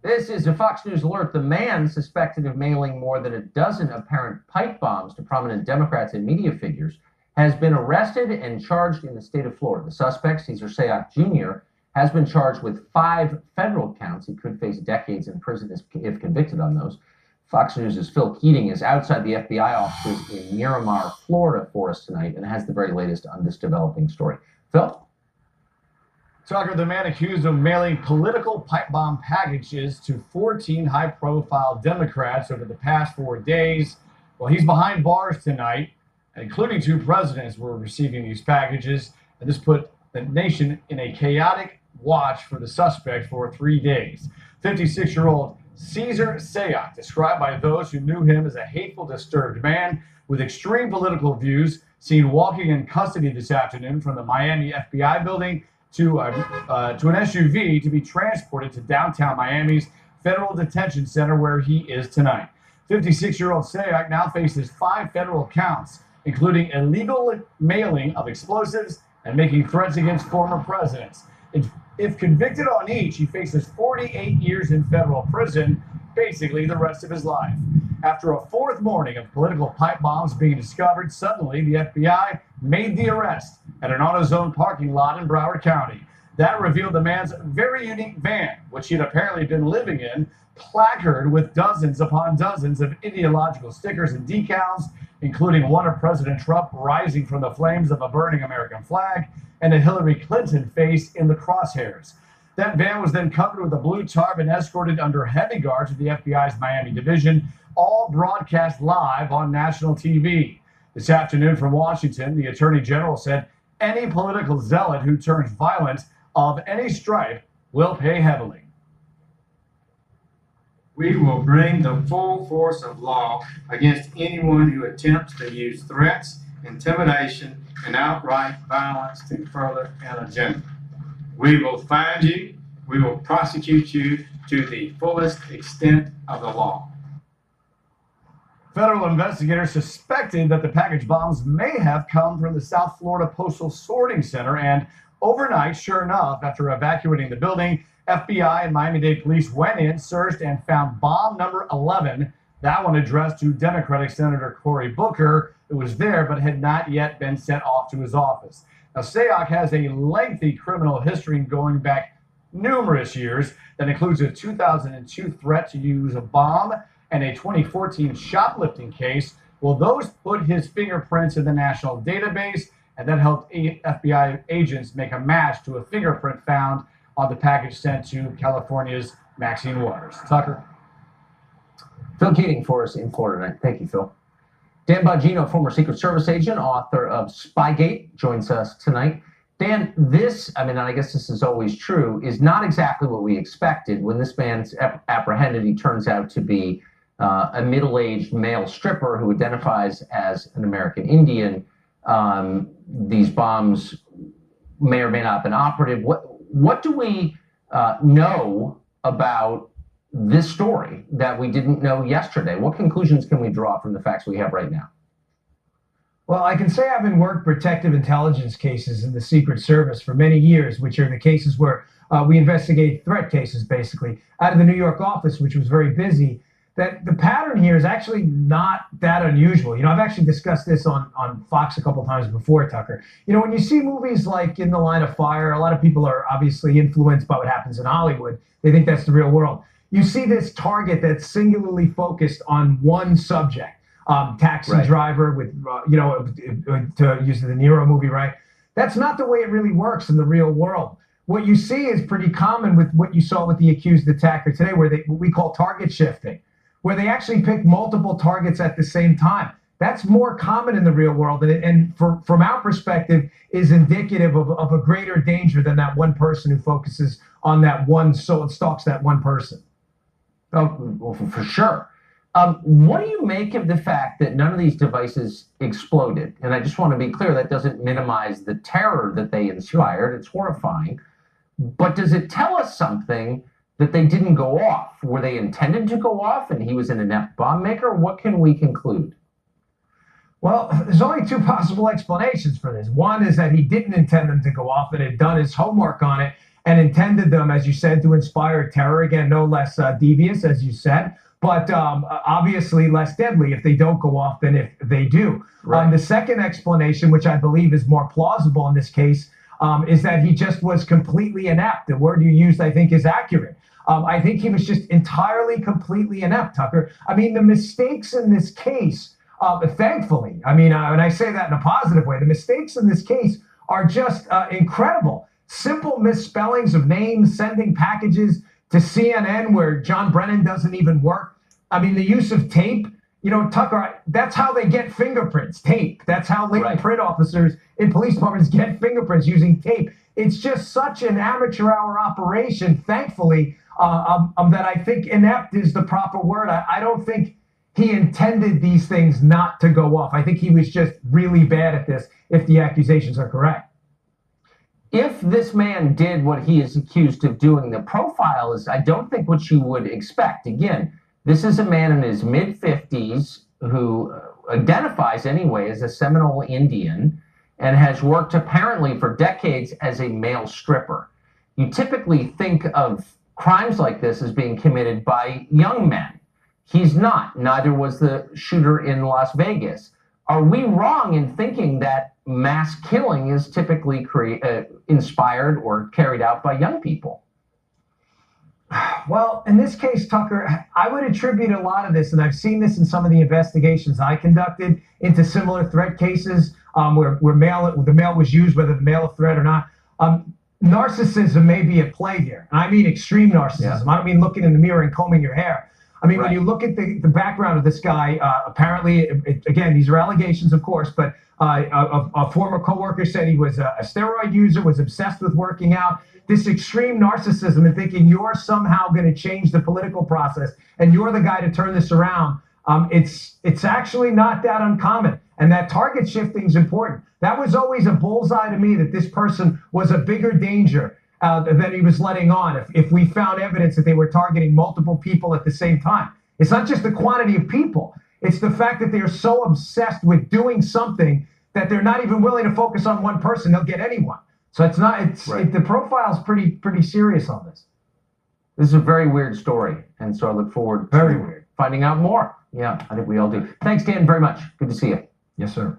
This is a Fox News alert. The man suspected of mailing more than a dozen apparent pipe bombs to prominent Democrats and media figures has been arrested and charged in the state of Florida. The suspect, Cesar Sayoc Jr., has been charged with 5 federal counts. He could face decades in prison if convicted on those. Fox News' Phil Keating is outside the FBI offices in Miramar, Florida for us tonight and has the very latest on this developing story. Phil? Tucker, the man accused of mailing political pipe bomb packages to 14 high-profile Democrats over the past 4 days. Well, he's behind bars tonight, including 2 presidents were receiving these packages, and this put the nation in a chaotic watch for the suspect for 3 days. 56-year-old Cesar Sayoc, described by those who knew him as a hateful, disturbed man with extreme political views, seen walking in custody this afternoon from the Miami FBI building to an SUV to be transported to downtown Miami's Federal Detention Center, where he is tonight. 56-year-old Sayoc now faces 5 federal counts, including illegal mailing of explosives and making threats against former presidents. If convicted on each, he faces 48 years in federal prison, basically the rest of his life. After a 4th morning of political pipe bombs being discovered, suddenly the FBI made the arrest at an AutoZone parking lot in Broward County. That revealed the man's very unique van, which he'd apparently been living in, placarded with dozens upon dozens of ideological stickers and decals, including one of President Trump rising from the flames of a burning American flag and a Hillary Clinton face in the crosshairs. That van was then covered with a blue tarp and escorted under heavy guard to the FBI's Miami division, all broadcast live on national TV. This afternoon from Washington, the Attorney General said any political zealot who turns violent of any stripe will pay heavily. We will bring the full force of law against anyone who attempts to use threats, intimidation, and outright violence to further an agenda. We will find you, we will prosecute you to the fullest extent of the law. Federal investigators suspected that the package bombs may have come from the South Florida Postal Sorting Center, and overnight, sure enough, after evacuating the building, FBI and Miami-Dade police went in, searched, and found bomb number 11, that one addressed to Democratic Senator Cory Booker. It was there, but had not yet been sent off to his office. Now, Sayoc has a lengthy criminal history going back numerous years that includes a 2002 threat to use a bomb and a 2014 shoplifting case. Well, those put his fingerprints in the national database, and that helped FBI agents make a match to a fingerprint found on the package sent to California's Maxine Waters. Tucker. Phil Keating for us in Florida tonight. Thank you, Phil. Dan Bongino, former Secret Service agent, author of Spygate, joins us tonight. Dan, this, and I guess this is always true, is not exactly what we expected. When this man's apprehended, he turns out to be a middle-aged male stripper who identifies as an American Indian. These bombs may or may not have been operative. What do we know about this story that we didn't know yesterday? What conclusions can we draw from the facts we have right now? Well, I can say having worked protective intelligence cases in the Secret Service for many years, which are the cases where we investigate threat cases, basically, out of the New York office, which was very busy, that the pattern here is actually not that unusual. I've actually discussed this on Fox a couple times before, Tucker. When you see movies like In the Line of Fire, a lot of people are obviously influenced by what happens in Hollywood. They think that's the real world. You see this target that's singularly focused on one subject. Taxi driver with, to use the De Niro movie, right? That's not the way it really works in the real world. What you see is pretty common with what you saw with the accused attacker today, what we call target shifting, where they actually pick multiple targets at the same time. That's more common in the real world, and from our perspective, is indicative of a greater danger than that one person who focuses on that one, so it stalks that one person. Oh, well, for sure. What do you make of the fact that none of these devices exploded? And I just want to be clear, that doesn't minimize the terror that they inspired. It's horrifying. But does it tell us something that they didn't go off? Were they intended to go off and he was an inept bomb maker? What can we conclude? Well, there's only 2 possible explanations for this. One is that he didn't intend them to go off and had done his homework on it and intended them, as you said, to inspire terror. Again, no less devious, as you said, but obviously less deadly if they don't go off than if they do. Right. The second explanation, which I believe is more plausible in this case, is that he just was completely inept. The word you used, I think, is accurate. I think he was just entirely, completely inept, Tucker. I mean, the mistakes in this case, thankfully, I mean, and I say that in a positive way, the mistakes in this case are just incredible. Simple misspellings of names, sending packages to CNN where John Brennan doesn't even work. I mean, the use of tape, you know, Tucker, that's how they get fingerprints, tape. That's how latent print officers in police departments get fingerprints, using tape. It's just such an amateur hour operation, thankfully, that I think inept is the proper word. I don't think he intended these things not to go off. I think he was just really bad at this, if the accusations are correct. If this man did what he is accused of doing, the profile is, I don't think, what you would expect. Again, this is a man in his mid-50s who identifies anyway as a Seminole Indian and has worked apparently for decades as a male stripper. You typically think of crimes like this as being committed by young men. He's not. Neither was the shooter in Las Vegas. Are we wrong in thinking that mass killing is typically inspired or carried out by young people? Well, in this case, Tucker, I would attribute a lot of this, and I've seen this in some of the investigations I conducted into similar threat cases where the mail was used, whether the mail a threat or not. Narcissism may be at play here. And I mean extreme narcissism. I don't mean looking in the mirror and combing your hair. I mean, when you look at the background of this guy, apparently, again, these are allegations, of course, but a former coworker said he was a steroid user, was obsessed with working out. This extreme narcissism and thinking you're somehow going to change the political process and you're the guy to turn this around. It's actually not that uncommon. And that target shifting is important. That was always a bullseye to me, that this person was a bigger danger than he was letting on. If we found evidence that they were targeting multiple people at the same time, it's not just the quantity of people. It's the fact that they are so obsessed with doing something that they're not even willing to focus on one person. They'll get anyone. So it's not. The profile's pretty serious on this. This is a very weird story, and so I look forward to finding out more. Yeah, I think we all do. Thanks, Dan, very much. Good to see you. Yes, sir.